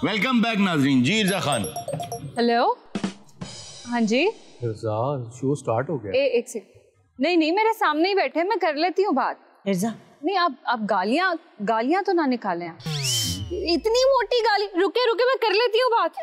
Welcome back नाजरीन। जी इर्जा Khan. Hello. हाँ जी इर्जा, show start हो गया। एक सेकंड। नहीं मेरे सामने ही बैठे, मैं कर लेती हूँ बात। इर्जा नहीं आप गालियाँ तो ना निकालें। इतनी मोटी गाली। रुके मैं कर लेती हूँ बात।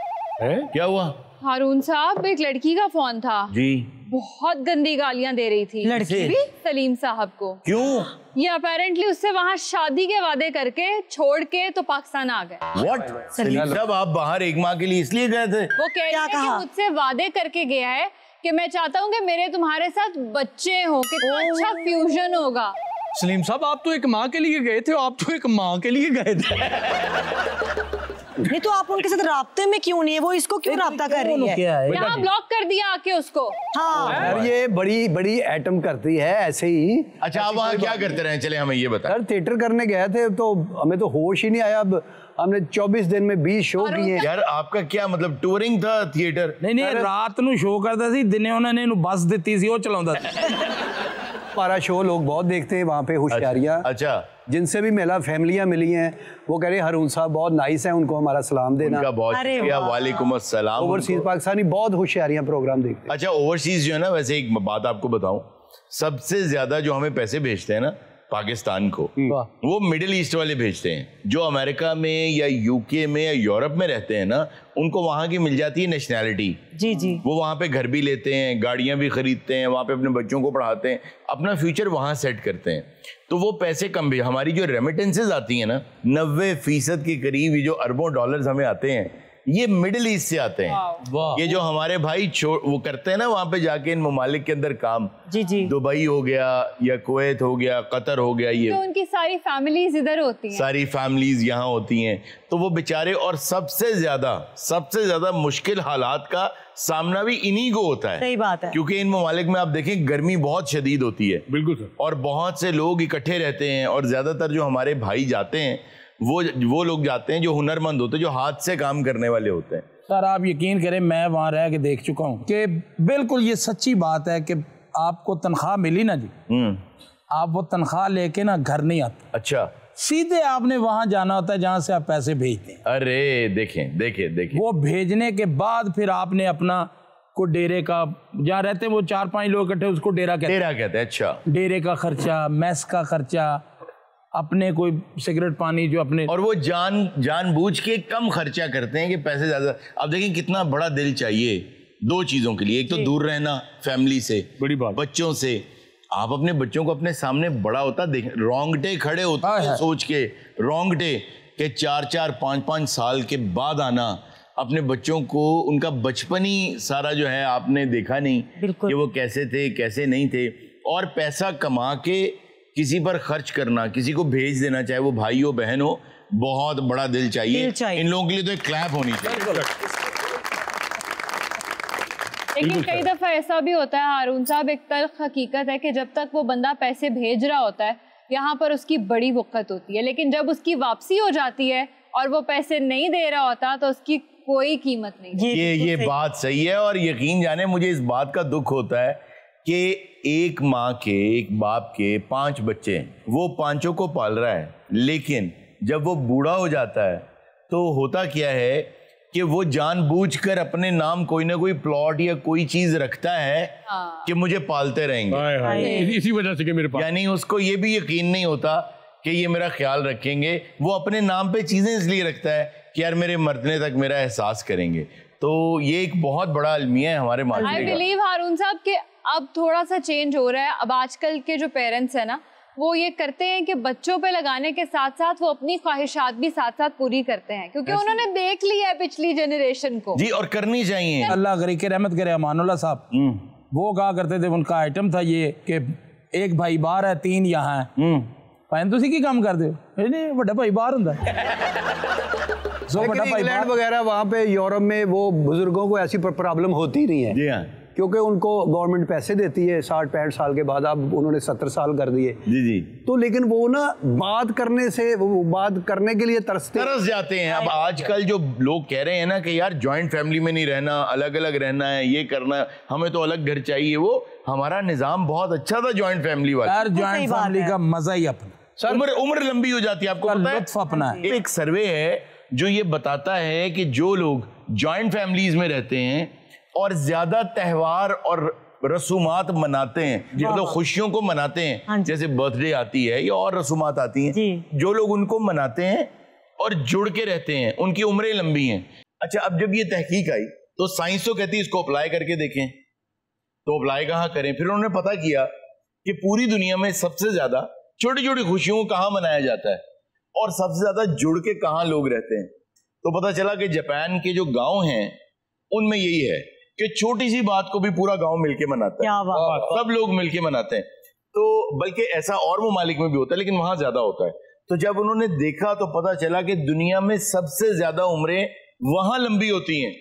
क्या हुआ? हारून साहब, एक लड़की का फोन था जी। बहुत गंदी गालियां दे रही थी। लड़की भी? सलीम साहब को। क्यों? ये अपेरेंटली उससे वहाँ शादी के वादे करके छोड़ के तो पाकिस्तान आ गए। What? सलीम साहब, आप बाहर एक माह के लिए इसलिए गए थे? वो कह रही है कि मुझसे वादे करके गया है कि मैं चाहता हूँ कि मेरे तुम्हारे साथ बच्चे हो, कितना अच्छा फ्यूजन होगा। सलीम साहब, आप तो एक माँ के लिए गए थे, आप तो एक माँ के लिए गए थे। नहीं तो आप उनके साथ राब्ते में क्यों नहीं है? वो इसको क्यों राब्ता कर रही है? यहाँ ब्लॉक कर दिया आके उसको। हाँ यार ये बड़ी एटम करती है ऐसे ही। अच्छा, आप वहाँ क्या करते रहे? चले हमें ये बताएं। सर थिएटर करने गए थे तो हमें तो होश ही नहीं आया। अब हमने 24 दिन में 20 शो किए। यार आपका क्या मतलब, टूरिंग था थिएटर? नहीं रात ਨੂੰ शो करता सी, दिने ਉਹਨਾਂ ਨੇ ਇਹਨੂੰ ਬੱਸ ਦਿੱਤੀ ਸੀ, ਉਹ ਚਲਾਉਂਦਾ ਸੀ। हमारा शो लोग बहुत देखते हैं वहाँ पे, होशियारियाँ। अच्छा। जिनसे भी मिला, फैमिलियाँ मिली हैं, वो कह रहे हारून साहब बहुत नाइस हैं, उनको हमारा सलाम देना। उनका बहुत शुक्रिया, वालेकुम अस्सलाम। ओवरसीज पाकिस्तानी बहुत होशियारियाँ प्रोग्राम देखते हैं। अच्छा, ओवरसीज जो है ना, वैसे एक बात आपको बताऊं, सबसे ज्यादा जो हमें पैसे भेजते हैं ना पाकिस्तान को, वो मिडिल ईस्ट वाले भेजते हैं। जो अमेरिका में या यूके में या यूरोप में रहते हैं ना, उनको वहाँ की मिल जाती है नेशनैलिटी। जी जी। वो वहाँ पे घर भी लेते हैं, गाड़ियाँ भी खरीदते हैं, वहाँ पे अपने बच्चों को पढ़ाते हैं, अपना फ्यूचर वहाँ सेट करते हैं। तो वो पैसे कम भी, हमारी जो रेमिटेंसेज आती हैं ना, 90% के करीब ये जो अरबों डॉलर्स हमें आते हैं, ये मिडिल ईस्ट से आते हैं। ये जो हमारे भाई वो करते हैं ना वहाँ पे जाके इन ममालिक के अंदर काम, जी जी, दुबई हो गया या कुवैत हो गया, कतर हो गया, ये तो उनकी सारी फैमिलीज इधर होती हैं, सारी फैमिलीज यहाँ होती हैं। तो वो बेचारे, और सबसे ज्यादा मुश्किल हालात का सामना भी इन्हीं को होता है। सही बात है। क्योंकि इन ममालिक में आप देखें गर्मी बहुत शदीद होती है। बिल्कुल सर। और बहुत से लोग इकट्ठे रहते हैं, और ज्यादातर जो हमारे भाई जाते हैं वो लोग जाते हैं जो हुनरमंद होते हैं, जो हाथ से काम करने वाले होते हैं। सर आप यकीन करें, मैं वहाँ रह के देख चुका हूँ कि बिल्कुल ये सच्ची बात है कि आपको तनख्वाह मिली ना जी, आप वो तनख्वाह लेके ना घर नहीं आते। अच्छा। सीधे आपने वहाँ जाना होता है जहाँ से आप पैसे भेजते हैं। अरे देखें वो भेजने के बाद फिर आपने अपना को डेरे का, जहाँ रहते हैं वो 4-5 लोग इकट्ठे, उसको डेरा कहते हैं। अच्छा। डेरे का खर्चा, मेस का खर्चा, अपने कोई सिगरेट पानी जो अपने, और वो जानबूझ के कम खर्चा करते हैं कि पैसे ज्यादा। अब देखिए कितना बड़ा दिल चाहिए 2 चीजों के लिए। एक तो दूर रहना फैमिली से, बड़ी बात, बच्चों से। आप अपने बच्चों को अपने सामने बड़ा होता देख, रोंगटे खड़े होते हैं सोच के, रोंगटे के 4-4, 5-5 साल के बाद आना, अपने बच्चों को उनका बचपन ही सारा जो है आपने देखा नहीं कि वो कैसे थे कैसे नहीं थे। और पैसा कमा के किसी पर खर्च करना, किसी को भेज देना, चाहे वो भाई हो बहन हो, बहुत बड़ा दिल चाहिए। इन लोगों के लिए तो एक क्लैप होनी चाहिए। लेकिन कई दफा ऐसा भी होता है हारून साहब, एक तल्ख हकीकत है कि जब तक वो बंदा पैसे भेज रहा होता है यहाँ पर उसकी बड़ी वक़्त होती है, लेकिन जब उसकी वापसी हो जाती है और वो पैसे नहीं दे रहा होता तो उसकी कोई कीमत नहीं। ये बात सही है। और यकीन जाने मुझे इस बात का दुख होता है कि एक माँ के, एक बाप के 5 बच्चे हैं, वो 5 को पाल रहा है, लेकिन जब वो बूढ़ा हो जाता है तो होता क्या है कि वो जानबूझकर अपने नाम कोई ना कोई प्लॉट या कोई चीज रखता है कि मुझे पालते रहेंगे। इसी वजह से कि मेरे पास, यानी उसको ये भी यकीन नहीं होता कि ये मेरा ख्याल रखेंगे। वो अपने नाम पे चीजें इसलिए रखता है कि यार मेरे मरने तक मेरा एहसास करेंगे। तो ये एक बहुत बड़ा अलमिया है हमारे माशरे का। आई बिलीव हारून साहब कि अब थोड़ा सा चेंज हो रहा है। अब आजकल के जो पेरेंट्स हैं ना, वो ये करते हैं कि बच्चों पे लगाने के साथ साथ वो अपनी ख्वाहिशात भी साथ साथ पूरी करते हैं, क्योंकि उन्होंने देख लिया है पिछली जनरेशन को। जी, और करनी चाहिए। अल्लाह करे के रहमत करे अमानुल्लाह साहब, वो कहा करते थे, उनका आइटम था ये कि एक भाई बाहर है 3 यहाँ है, भाई तुसी की काम करते हो? नहीं, बड़ा भाई बाहर होता है। इंग्लैंड वगैरह वहाँ पे यूरोप में वो बुजुर्गों को ऐसी प्रॉब्लम होती नहीं है। जी हाँ, क्योंकि उनको गवर्नमेंट पैसे देती है 60-65 साल के बाद। अब उन्होंने 70 साल कर दिए। जी। तो लेकिन वो ना बात करने से, वो बात करने के लिए तरस जाते हैं। अब आजकल जो लोग कह रहे हैं ना कि यार जॉइंट फैमिली में नहीं रहना, अलग अलग रहना है, ये करना है, हमें तो अलग घर चाहिए। वो हमारा निजाम बहुत अच्छा था जॉइंट फैमिली वाला। यार जॉइंट फैमिली का मजा ही अपना। उम्र लंबी हो जाती है। आपको पता है अपना है। एक सर्वे है जो ये बताता है कि जो लोग जॉइंट फैमिलीज में रहते हैं और ज्यादा त्योहार और रसूमात मनाते हैं, मतलब खुशियों को मनाते हैं, जैसे बर्थडे आती है या और रसूमात आती हैं, जो लोग उनको मनाते हैं और जुड़ के रहते हैं, उनकी उम्रें लंबी हैं। अच्छा, अब जब ये तहकीक आई तो साइंस तो कहती है इसको अप्लाई करके देखें, तो अप्लाई कहाँ करें? फिर उन्होंने पता किया कि पूरी दुनिया में सबसे ज्यादा छोटी छोटी खुशियों को कहाँ मनाया जाता है और सबसे ज्यादा जुड़ के कहाँ लोग रहते हैं। तो पता चला कि जापान के जो गांव हैं उनमें यही है कि छोटी सी बात को भी पूरा गांव मिलके मनाता है, सब लोग मिलके मनाते हैं। तो बल्कि ऐसा और ममालिक में भी होता है लेकिन वहां ज्यादा होता है। तो जब उन्होंने देखा तो पता चला कि दुनिया में सबसे ज्यादा उम्रें वहां लंबी होती हैं,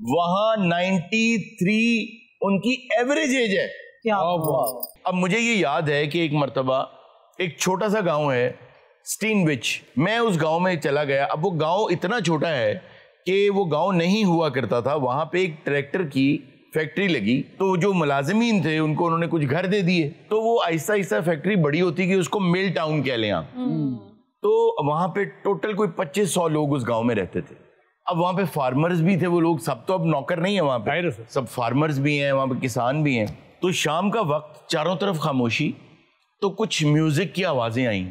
वहां 93 उनकी एवरेज एज है। अब मुझे ये याद है कि एक मर्तबा एक छोटा सा गांव है स्टीनविच, मैं उस गांव में चला गया। अब वो गांव इतना छोटा है कि वो गांव नहीं हुआ करता था, वहां पे एक ट्रैक्टर की फैक्ट्री लगी, तो जो मुलाजिमीन थे उनको उन्होंने कुछ घर दे दिए, तो वो आहिस्ता आहिस्ता फैक्ट्री बड़ी होती कि उसको मिल टाउन कह लें आप। तो वहां पे टोटल कोई 2500 लोग उस गांव में रहते थे। अब वहां पे फार्मर्स भी थे, वो लोग सब तो अब नौकर नहीं है वहां पे, सब फार्मर्स भी हैं, वहां पे किसान भी हैं। तो शाम का वक्त चारों तरफ खामोशी, तो कुछ म्यूजिक की आवाजें आई।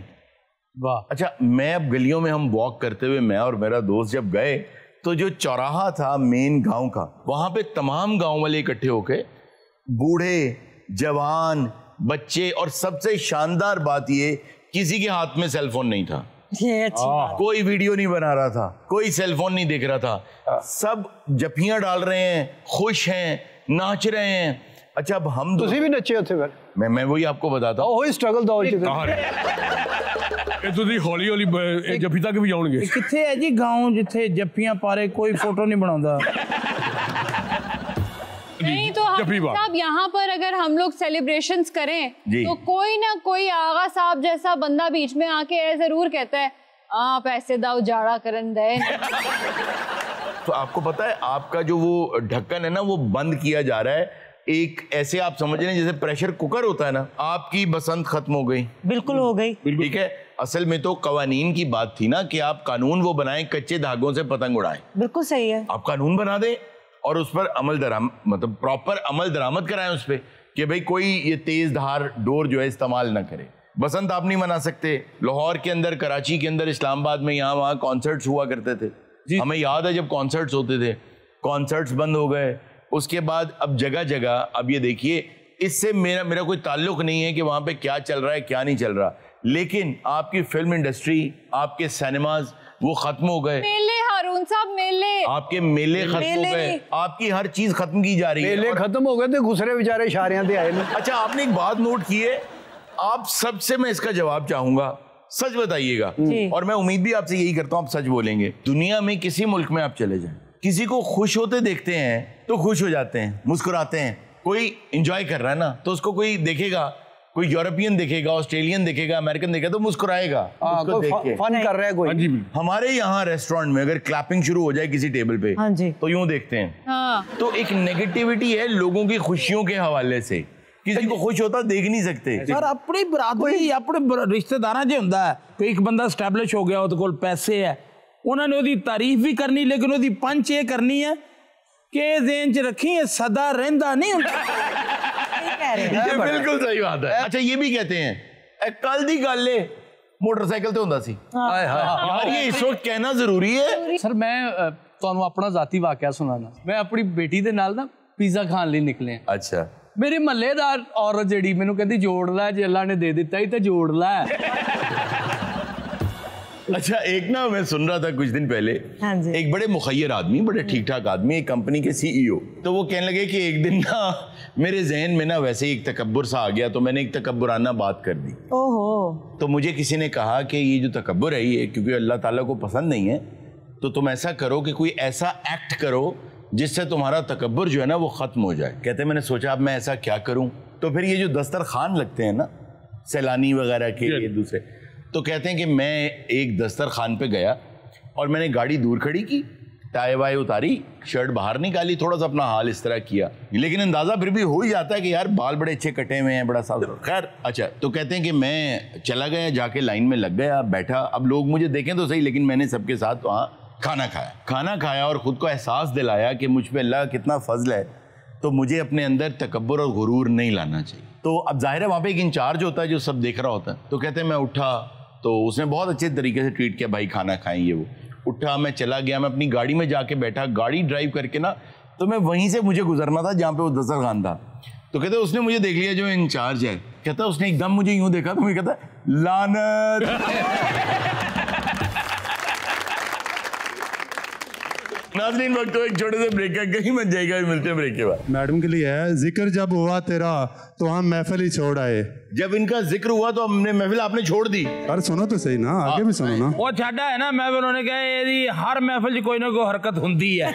अच्छा, मैं अब गलियों में हम वॉक करते हुए मैं और मेरा दोस्त जब गए तो जो चौराहा था मेन गांव का, वहां पे तमाम गांव वाले इकट्ठे होके, बूढ़े जवान बच्चे, और सबसे शानदार बात ये किसी के हाथ में सेल फोन नहीं था, कोई वीडियो नहीं बना रहा था, कोई सेल फोन नहीं देख रहा था, सब जफियां डाल रहे हैं, खुश हैं, नाच रहे हैं। अच्छा, अब हम तुसी भी नचे होते फिर? मैं वही आपको बताता हूँ। वही स्ट्रगल दौर ਤੁਸੀਂ ਹੌਲੀ ਹੌਲੀ ਜੱਫੀ ਤੱਕ ਵੀ ਜਾਓਗੇ। ਕਿੱਥੇ ਹੈ ਜੀ ਗਾਉਂ ਜਿੱਥੇ ਜੱਫੀਆਂ ਪਾਰੇ ਕੋਈ फोटो नहीं बनाता? नहीं तो साहब यहाँ पर अगर हम लोग सेलिब्रेशंस करें तो कोई ना कोई आगा साहब जैसा बंदा बीच में आके जरूर कहता है पैसे दाओ जाड़ा करन दे। तो आपको पता है आपका जो वो ढक्कन है ना वो बंद किया जा रहा है, एक ऐसे आप समझ रहे हैं जैसे प्रेशर कुकर होता है ना। आपकी बसंत खत्म हो गई, बिल्कुल हो गई, ठीक है। असल में तो कवानीन की बात थी ना कि आप कानून वो बनाएं कच्चे धागों से पतंग उड़ाएं। बिल्कुल सही है। आप कानून बना दें और उस पर अमल दरामद, मतलब प्रॉपर अमल दरामद कराएं उस पर कि भाई कोई ये तेज धार डोर जो है इस्तेमाल ना करे। बसंत आप नहीं मना सकते। लाहौर के अंदर, कराची के अंदर, इस्लामाबाद में यहाँ वहाँ कॉन्सर्ट्स हुआ करते थे। हमें याद है जब कॉन्सर्ट्स होते थे, कॉन्सर्ट्स बंद हो गए। उसके बाद अब जगह जगह, अब ये देखिए, इससे मेरा कोई ताल्लुक नहीं है कि वहाँ पे क्या चल रहा है क्या नहीं चल रहा, लेकिन आपकी फिल्म इंडस्ट्री, आपके सिनेमाज वो खत्म हो गए। मेले हारून साहब, मेले, आपके मेले खत्म हो गए, आपकी हर चीज खत्म की जा रही है। मेले खत्म हो गए थे, घुसरे बेचारे इशारियां दे आए। अच्छा, आपने एक बात नोट की है, आप सबसे मैं इसका जवाब चाहूंगा, सच बताइएगा, और मैं उम्मीद भी आपसे यही करता हूँ आप सच बोलेंगे। दुनिया में किसी मुल्क में आप चले जाएं, किसी को खुश होते देखते हैं तो खुश हो जाते हैं, मुस्कुराते हैं। कोई एंजॉय कर रहा है ना तो उसको कोई देखेगा, कोई यूरोपियन देखेगा, ऑस्ट्रेलियन देखेगा, अमेरिकन देखेगा तो मुस्कुराएगा, उसको देख के फन कर रहा है कोई। हमारे यहाँ रेस्टोरेंट में अगर क्लैपिंग शुरू हो जाए किसी टेबल पे तो यूं देखते हैं। तो एक नेगेटिविटी है लोगों की खुशियों के हवाले से, किसी को खुश होता देख नहीं सकते। सर अपनी बरादरी, अपने रिश्तेदार च हुंदा है कि एक बंदा एस्टैब्लिश हो गया, ਉਹਦੇ ਕੋਲ पैसे है, उन्होंने ਉਹਦੀ तारीफ भी करनी, लेकिन ਉਹਦੀ पंच ये करनी है कि ज़हन च रखी है सदा रहंदा नहीं ਹੁੰਦਾ। बिल्कुल सही बात है। अच्छा, ये भी कहते हैं कल दी गल है मोटरसाइकिल ਤੇ ਹੁੰਦਾ ਸੀ। यार ये इस वक्त कहना जरूरी है। सर मैं ਤੁਹਾਨੂੰ ਆਪਣਾ ਜ਼ਾਤੀ ਵਾਕਿਆ ਸੁਣਾਣਾ। ਮੈਂ ਆਪਣੀ ਬੇਟੀ ਦੇ ਨਾਲ ਨਾ ਪੀਜ਼ਾ ਖਾਣ ਲਈ ਨਿਕਲੇ। ਅੱਛਾ, ਮੇਰੀ ਮਹੱਲੇਦਾਰ ਔਰਤ ਜਿਹੜੀ ਮੈਨੂੰ ਕਹਿੰਦੀ ਜੋੜ ਲੈ, ਜੇ ਅੱਲਾ ਨੇ ਦੇ ਦਿੱਤਾ ਹੀ ਤਾਂ ਜੋੜ ਲੈ। अच्छा, एक ना मैं सुन रहा था कुछ दिन पहले, एक बड़े मुखय्यर आदमी, बड़े ठीक ठाक आदमी, एक कंपनी के सीईओ, तो वो कहने लगे कि एक दिन ना मेरे जहन में ना वैसे ही एक तकब्बुर सा आ गया, तो मैंने एक तकब्बुराना बात कर दी। ओहो। तो मुझे किसी ने कहा कि ये जो तकब्बुर है ये क्योंकि अल्लाह ताला को पसंद नहीं है, तो तुम ऐसा करो कि कोई ऐसा एक्ट करो जिससे तुम्हारा तकब्बुर जो है ना वो खत्म हो जाए। कहते मैंने सोचा अब मैं ऐसा क्या करूं, तो फिर ये जो दस्तरखान लगते हैं ना सैलानी वगैरह के, ये दूसरे, तो कहते हैं कि मैं एक दस्तरखान पे गया और मैंने गाड़ी दूर खड़ी की टाई वाई उतारी, शर्ट बाहर निकाली, थोड़ा सा अपना हाल इस तरह किया, लेकिन अंदाजा फिर भी हो ही जाता है कि यार बाल बड़े अच्छे कटे हुए हैं, बड़ा साफ। खैर अच्छा, तो कहते हैं कि मैं चला गया, जाके लाइन में लग गया, बैठा। अब लोग मुझे देखें तो सही, लेकिन मैंने सबके साथ वहाँ खाना खाया और ख़ुद को एहसास दिलाया कि मुझ पे अल्लाह कितना फजल है, तो मुझे अपने अंदर तकब्बुर और गुरूर नहीं लाना चाहिए। तो अब जाहिर है वहाँ पे एक इंचार्ज होता है जो सब देख रहा होता है। तो कहते हैं मैं उठा, तो उसने बहुत अच्छे तरीके से ट्रीट किया, भाई खाना खाएंगे। वो उठा, मैं चला गया, मैं अपनी गाड़ी में जाके बैठा, गाड़ी ड्राइव करके ना, तो मैं वहीं से मुझे गुजरना था जहाँ पे वो दस्तरखान था। तो कहते उसने मुझे देख लिया जो इंचार्ज है, कहता उसने एकदम मुझे यूं देखा, तो मुझे कहता लानत। नाज़रीन वक्त तो एक छोटे से ब्रेक का, कहीं मत जाएगा, मिलते हैं ब्रेक के बाद। मैडम के लिए है, जिक्र जब हुआ तेरा तो हम महफिल ही छोड़ आए। जब इनका जिक्र हुआ तो हमने महफिल आपने छोड़ दी। अरे सुनो तो सही ना, आगे भी सुनो ना। वो छाड़ा है ना महफिल, उन्होंने कहा हर महफिल कोई ना कोई हरकत होती है।